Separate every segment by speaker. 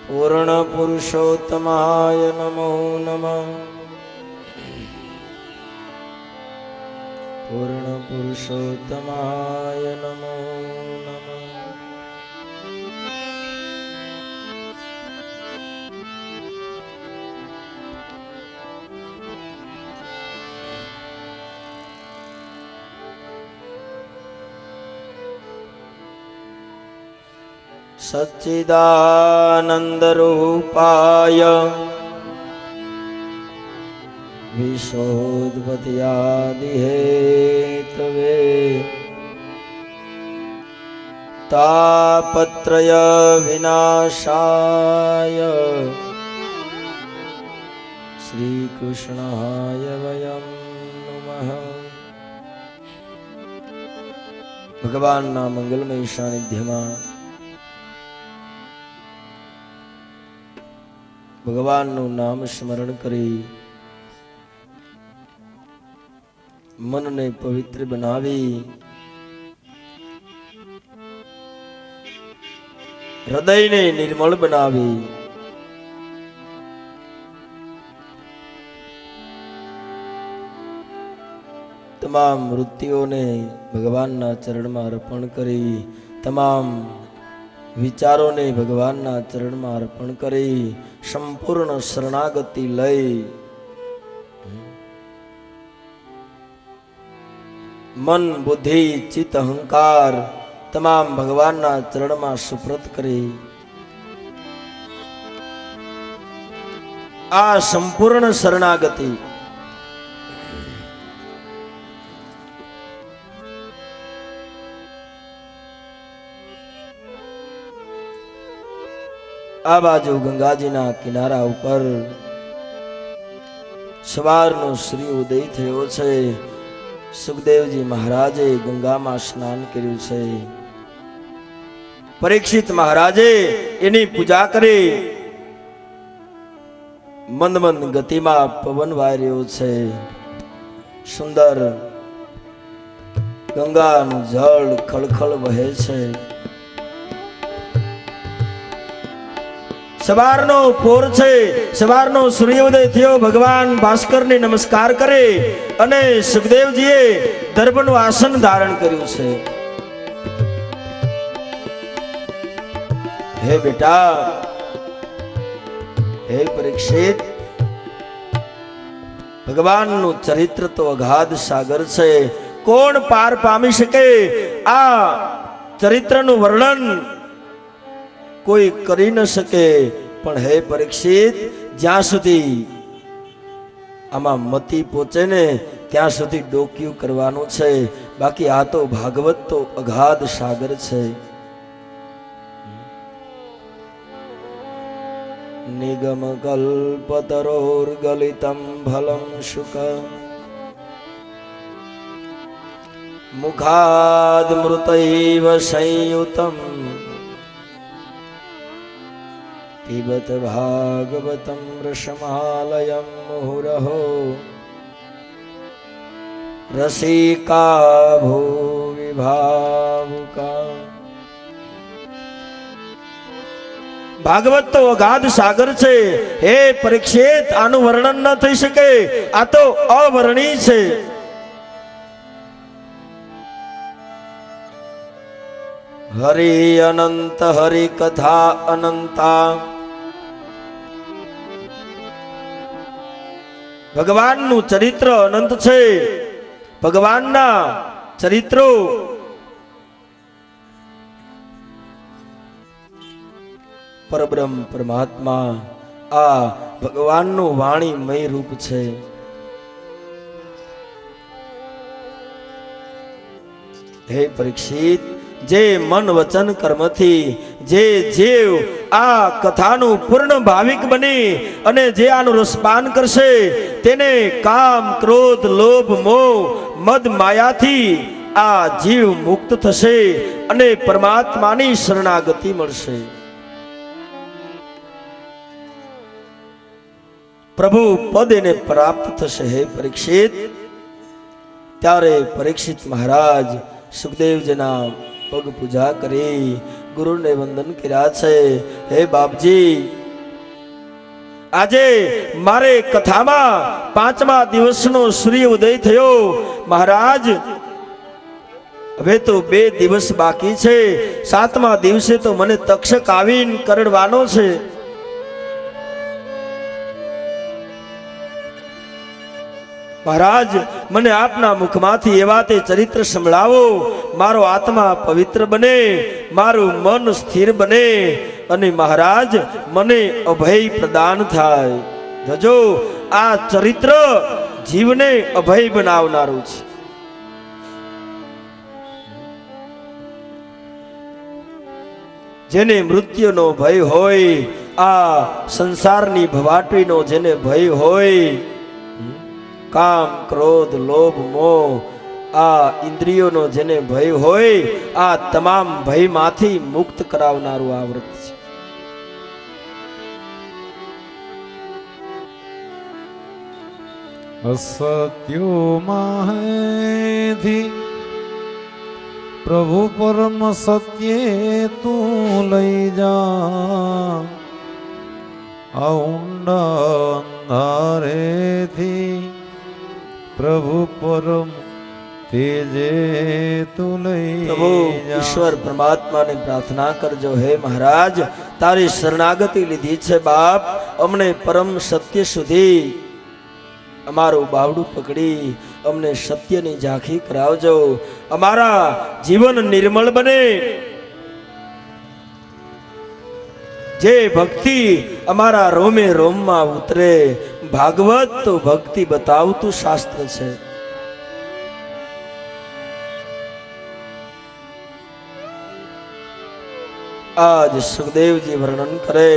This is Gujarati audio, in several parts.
Speaker 1: પૂર્ણ પુરુષોત્તમાય નમો નમઃ. પૂર્ણ પુરુષોત્તમાય નમો નમઃ. સચ્ચિદાનંદ રૂપાય વિશોધપત્યાદિ હેતવે તાપત્રય વિનાશાય શ્રી કૃષ્ણાય વયમ નમઃ. ભગવાનના મંગલમય સાનિધ્યમાં ભગવાનનું નામ સ્મરણ કરી મનને પવિત્ર બનાવી હૃદયને નિર્મળ બનાવી તમામ વૃત્તિઓને ભગવાનના ચરણમાં અર્પણ કરી તમામ વિચારોને ભગવાનના ચરણમાં અર્પણ કરી સંપૂર્ણ શરણાગતિ લઈ મન બુદ્ધિ ચિત્ત અહંકાર તમામ ભગવાનના ચરણમાં સુપ્રત કરી આ સંપૂર્ણ શરણાગતિ આ બાજુ ગંગાજીના કિનારા ઉપર સવારનો શ્રી ઉદય થયો છે. સુખદેવજી મહારાજે ગંગામાં સ્નાન કર્યું છે. પરીક્ષિત મહારાજે એની પૂજા કરી. મંદ મંદ ગતિમાં પવન વાઈ રહ્યો છે. સુંદર ગંગાનું જળ ખળખળ વહે છે. સવારનો પોર છે. સવારનો સૂર્યોદય થયો. ભગવાન ભાસ્કરને નમસ્કાર કરે અને સુખદેવજીએ દર્ભનું આસન ધારણ કર્યું છે. હે બેટા, હે પરીક્ષિત, ભગવાનનું ચરિત્ર તો અગાધ સાગર છે. કોણ પાર પામી શકે? આ ચરિત્રનું વર્ણન કોઈ કરી ન શકે. પણ હે પરીક્ષિત, જ્યાં સુધી આમાં મતિ પહોંચે ને ત્યાં સુધી ડોક્યું કરવાનું છે. બાકી આ તો ભાગવત તો અગાધ સાગર છે. નિગમ કલ્પતરોર્ગલિતમ ફલમ શુક મુખાદ મૃતૈવ સંયુતમ પિબત ભાગવતમ રસમાલયમ મુહુરહો રસિકા ભૂવિ ભાવુકા. ભાગવત તો અગાધ સાગર છે. હે પરીક્ષિત, આનું વર્ણન ન થઈ શકે. આ તો અવર્ણનીય છે. હરિ અનંત હરિ કથા અનંતા. ભગવાનનું ચરિત્ર અનંત છે. ભગવાનના ચરિત્રો પરબ્રહ્મ પરમાત્મા આ ભગવાનનું વાણીમય રૂપ છે. હે પરીક્ષિત, જે મન વચન કર્મથી જે જીવ આ કથાનું પૂર્ણ ભાવિક બની અને જે આનું રસપાન કરશે તેને કામ ક્રોધ લોભ મોહ મદ માયાથી આ જીવ મુક્ત થશે અને પરમાત્માની શરણાગતિ મળશે. પ્રભુ પદ એને પ્રાપ્ત થશે. હે પરીક્ષિત, ત્યારે પરીક્ષિત મહારાજ સુખદેવજીના પગ પૂજા કરી ગુરુને વંદન કર્યા છે. હે બાપજી, આજે મારે કથામાં 5મા દિવસનો સૂર્ય ઉદય થયો. મહારાજ, હવે તો 2 દિવસ બાકી છે. 7મા દિવસે તો મને તક્ષક આવીને કરડવાનો છે. મહારાજ, મને આપના મુખમાંથી એવા તે ચરિત્ર સંભળાવો, મારો આત્મા પવિત્ર બને, મારું મન સ્થિર બને અને મહારાજ મને અભય પ્રદાન થાય. જોજો, આ ચરિત્ર જીવને અભય બનાવનારું છે. જેને મૃત્યુનો ભય હોય, આ સંસારની ભવાટવીનો જેને ભય હોય, કામ ક્રોધ લોભ મોહ આ ઇન્દ્રિયોનો જેને ભય હોય, આ તમામ ભયમાંથી મુક્ત કરાવનારું આ વ્રત છે.
Speaker 2: असत्यो माहेधि प्रभु परम सत्ये तू लई जा, ऊंडा अंधारेथी प्रभु परम तेजे तू लई
Speaker 1: प्रभु ईश्वर परमात्मा ने प्रार्थना करजो. हे महाराज, तारी शरणागति લીધી છે બાપ. અમને પરમ સત્ય સુધી અમારું બાવડું પકડી અમને સત્યની ઝાંખી કરાવજો. અમારા જીવન નિર્મળ બને. જે ભક્તિ અમારા રોમે રોમમાં ઉતરે. ભાગવત તો ભક્તિ બતાવતું શાસ્ત્ર છે. આજ સુખદેવજી વર્ણન કરે.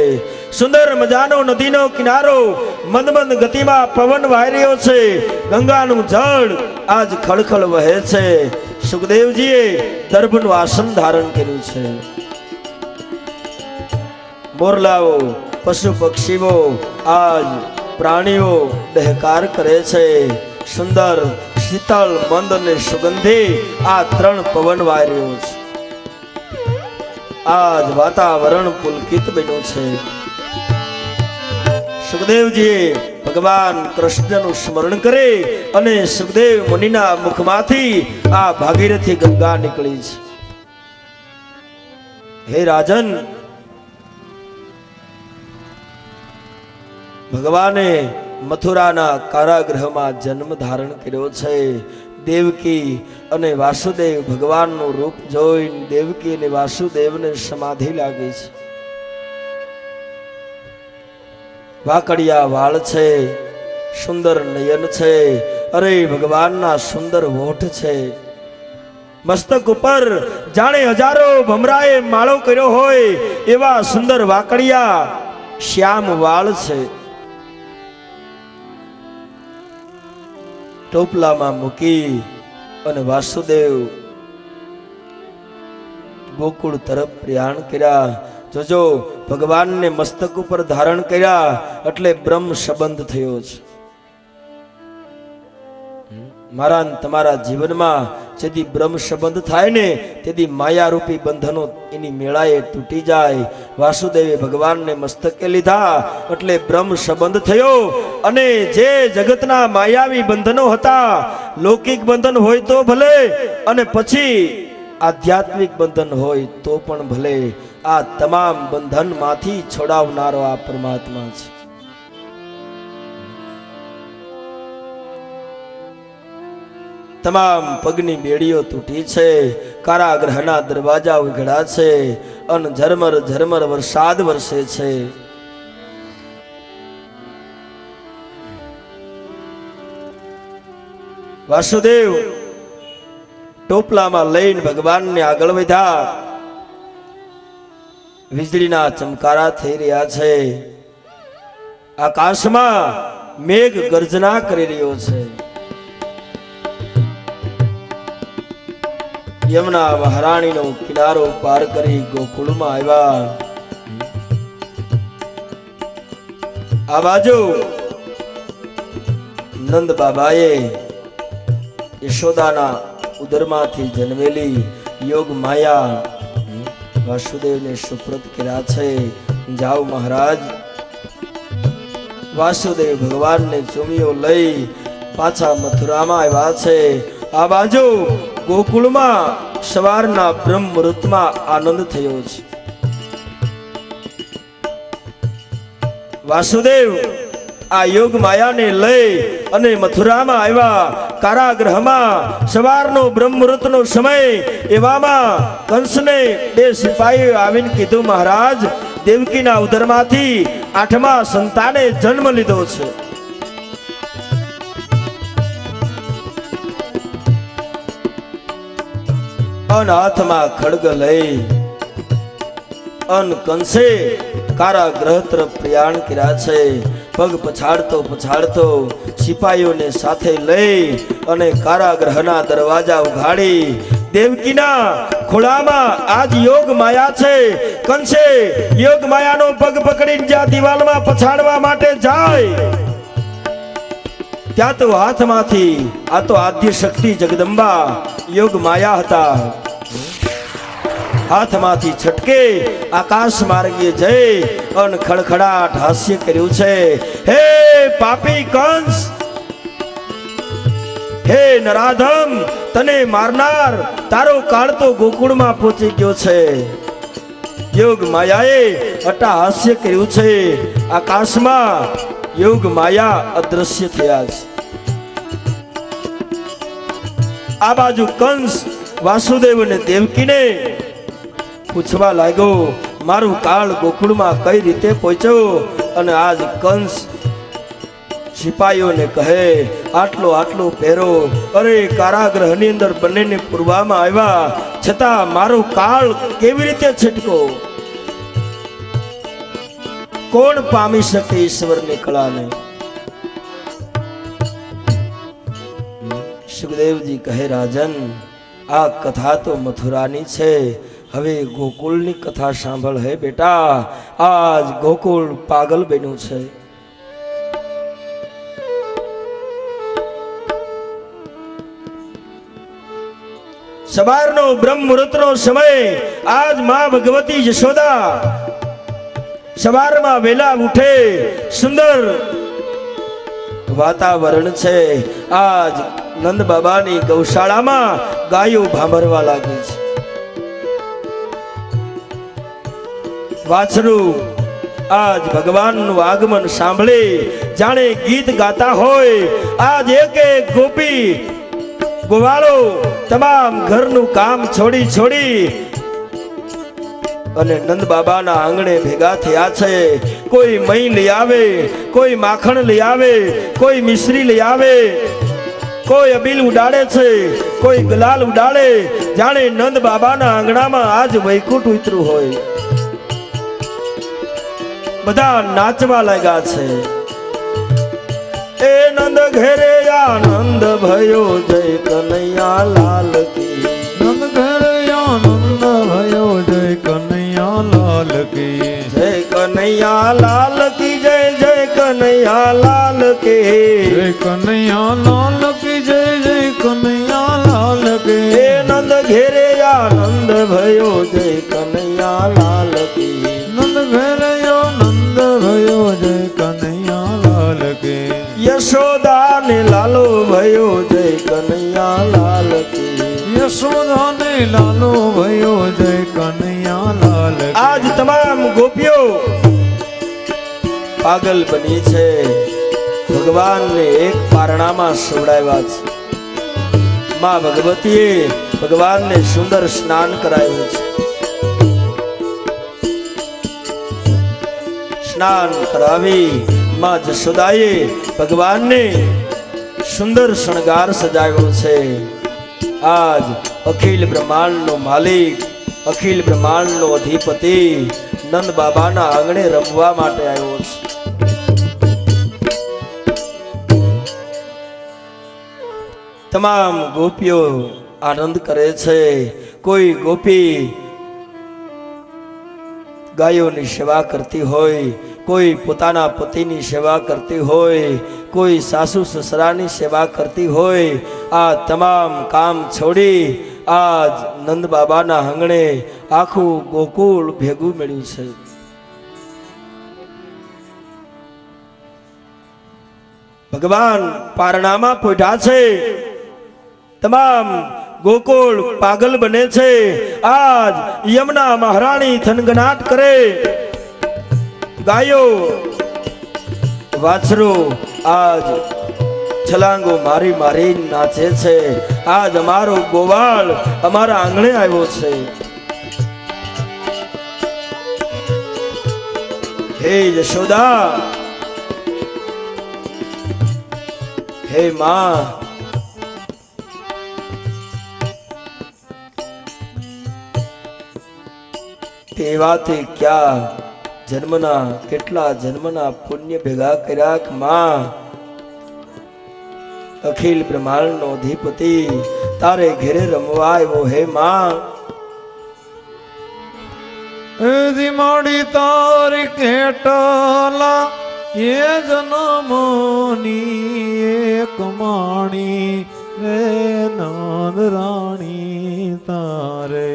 Speaker 1: સુંદર મજાનો નદીનો કિનારો, મંદ મંદ ગતિમાં પવન વાઈ રહ્યો છે. ગંગાનું જળ આજ ખળખળ વહે છે. સુખદેવજીએ દર્ભનું આસન ધારણ કર્યું છે. મોરલાઓ પશુ પક્ષીઓ આજ પ્રાણીઓ દહેકાર કરે છે. સુંદર શીતળ મંદ અને સુગંધી આ 3 પવન વાઈ રહ્યો છે. આજ વાતાવરણ પુલકિત બન્યું છે. સુખદેવજીએ ભગવાન કૃષ્ણનું સ્મરણ કરે અને સુખદેવ મુનિના મુખમાંથી આ ભાગીરથી ગંગા નીકળી છે. હે રાજન, ભગવાને મથુરાના કારાગૃહમાં જન્મ ધારણ કર્યો છે. દેવકી અને વાસુદેવ ભગવાનનું રૂપ જોઈને દેવકી અને વાસુદેવને સમાધિ લાગી છે. વાકડિયા વાળ છે, સુંદર નયન છે. અરે ભગવાનના સુંદર હોઠ છે. મસ્તક ઉપર જાણે હજારો ભમરાએ માળો કર્યો હોય એવા સુંદર વાકડિયા શ્યામ વાળ છે. ટોપલામાં મૂકી અને વાસુદેવ ગોકુળ તરફ પ્રયાણ કર્યા. જોજો, ભગવાનને મસ્તક ઉપર ધારણ કર્યા એટલે બ્રહ્મ સંબંધ થયો છે. મારા તમારા જીવનમાં જેથી બ્રહ્મ સંબંધ થાય ને તેથી માયારૂપી બંધનો એની મેળાએ તૂટી જાય. વાસુદેવે ભગવાનને મસ્તકે લીધા એટલે બ્રહ્મ સંબંધ થયો. અને જે જગતના માયાવી બંધનો હતા, લૌકિક બંધન હોય તો ભલે અને પછી આધ્યાત્મિક બંધન હોય તો પણ ભલે, આ તમામ બંધનમાંથી છોડાવનારો આ પરમાત્મા છે. તમામ પગની બેડીઓ તૂટી છે. કારાગૃહના દરવાજા ઉઘડા છે અને ઝરમર ઝરમર વરસાદ વરસે છે. વાસુદેવ ટોપલામાં લઈને ભગવાનને આગળ વધ્યા. વીજળીના ચમકારા થઈ રહ્યા છે. આકાશમાં મેઘ ગર્જના કરી રહ્યો છે. યમુના મહારાણીનો કિનારો પાર કરી ગોકુળમાં આવ્યા. આ બાજુ નંદ બાબાએ યશોદાના ઉદરમાંથી જન્મેલી યોગ માયા વાસુદેવને સુપ્રત કર્યા છે. જાઓ મહારાજ. વાસુદેવ ભગવાનને ચૂમિયો લઈ પાછા મથુરામાં આવ્યા છે. આ બાજુ ગોકુળમાં સવારના બ્રહ્મ મુહૂર્તમાં આનંદ થયો છે. વાસુદેવ આ યોગ માયાને લઈ અને મથુરામાં આવ્યા. કારાગૃહમાં સવારનો બ્રહ્મ મુહૂર્તનો સમય. એવામાં કંસને બે સિપાહીઓ આવીને કીધું, મહારાજ દેવકીના ઉદરમાંથી 8મા સંતાને જન્મ લીધો છે. અન હાથમાં ખડગ લઈ અન કંસે કારાગૃહ તરફ પ્રયાણ કર્યા છે. પગ પછાડતો પછાડતો સિપાહીઓને સાથે લઈ અને કારાગૃહના દરવાજા ઉઘાડી દેવકીના ખોળામાં આજ યોગ માયા છે. કંસે યોગ માયાનો પગ પકડીને જ્યાં દિવાલમાં પછાડવા માટે જાય ત્યાં તો હાથમાંથી આ તો આદ્ય શક્તિ જગદંબા યોગ માયા હતા. હાથમાંથી છટકે આકાશ માર્ગે જઈ અન ખડખડાટ હાસ્ય કર્યું છે. હે પાપી કંસ, હે નરાધમ, તને મારનાર તારો કાળ તો ગોકુળમાં પહોંચી ગયો છે. યોગ માયાએ અટ્ટહાસ્ય કર્યું છે. આકાશમાં યોગ માયા અદ્રશ્ય થયા છે. આ બાજુ કંસ વાસુદેવ અને દેવકીને પૂછવા લાગ્યો, મારું કાળ ગોકુળમાં કઈ રીતે પહોંચ્યો? અને આજ કંસ સિપાહીઓને કહે, આટલો આટલો પહેરો. અરે કારાગૃહની અંદર બંનેને પૂરવામાં આવ્યા, છતાં મારો કાળ કેવી રીતે છટકો? કોણ પામી શકે ઈશ્વરની કળાને? સુખદેવજી કહે, રાજન આ કથા તો મથુરાની છે, હવે ગોકુળની કથા સાંભળ. હે બેટા, આજ ગોકુળ પાગલ બન્યું છે. સવારનો બ્રહ્મ મુહૂર્તનો સમય. આજ માં ભગવતી યશોદા સવારમાં વેલા ઉઠે. સુંદર વાતાવરણ છે. આજ નંદ બાબાની ગૌશાળામાં ગાયો ભાંભરવા લાગી છે. વાછરું આજ ભગવાનનું આગમન સાંભળી જાણે ગીત ગાતા હોય. આજ એક એક ગોપી ગોવાળો તમામ ઘરનું કામ છોડી છોડી અને નંદ બાબાના આંગણે ભેગા થયા છે. કોઈ મહી લઈ આવે, કોઈ માખણ લઈ આવે, કોઈ મિશ્રી લઈ આવે, કોઈ અબીલ ઉડાડે છે, કોઈ ગુલાલ ઉડાડે. જાણે નંદ બાબાના આંગણામાં આજ વૈકુંઠ ઉતર્યું હોય. બધા નાચવા લાગ્યા છે. એ નંદ ઘેરે આનંદ ભયો, જય કનૈયા લાલ કી.
Speaker 2: નંદ ઘરે આનંદ ભયો, જય કનૈયા લાલ કી.
Speaker 1: જય કનૈયા લાલ કી, જય જય કનૈયા લાલ કી.
Speaker 2: જય કનૈયા લાલ કી, જય જય કનૈયા લાલ કી.
Speaker 1: એ નંદ ઘેરે આનંદ ભયો, જય કનૈયા લાલ કી.
Speaker 2: નંદ ઘરે આનંદ ભયો, જય કનૈયા લાલ કી.
Speaker 1: યશોદા ને લાલો ભયો, જય કનૈયા લાલ કી.
Speaker 2: યશોદા ને લાલો ભયો, જય કનૈયા લાલ કી.
Speaker 1: આજ તમામ ગોપીઓ પાગલ બની છે. ભગવાનને એક પારણામાં સુવડાવ્યા છે. માં ભગવતીએ ભગવાનને સુંદર સ્નાન કરાવ્યું છે. સ્નાન કરાવી માં જશોદાએ ભગવાનને સુંદર શણગાર સજાવ્યો છે. આજ અખિલ બ્રહ્માંડનો માલિક, અખિલ બ્રહ્માંડનો અધિપતિ નંદ બાબાના આંગણે રમવા માટે આવ્યો છે. તમામ ગોપીઓ આનંદ કરે છે. કોઈ ગોપી ગાયોની સેવા કરતી હોય, કોઈ પોતાના પતિની સેવા કરતી હોય, કોઈ સાસુ સસરાની સેવા કરતી હોય. આ તમામ કામ છોડી આજ નંદ બાબાના આંગણે આખું ગોકુળ ભેગું મળ્યું છે. ભગવાન પારણામાં પોઢા છે. તમામ ગોકુળ પાગલ બને છે. આજ યમુના મહારાણી થનગનાટ કરે, ગાયો વાછરો આજ છલાંગો મારી મારી નાચે છે. આજ અમારો ગોવાળ અમારા આંગણે આવ્યો છે. હે યશોદા, હે માં, તેવાથી ક્યાં જન્મના કેટલા જન્મના પુણ્ય ભેગા કર્યા કે માં, અખિલ બ્રહ્માંડનો અધિપતિ તારે ઘેરે રમવા આવ્યો. હે માં,
Speaker 2: મોડી તારી કેટલા એ જન્મોની એક માણી રે નંદ રાણી તારે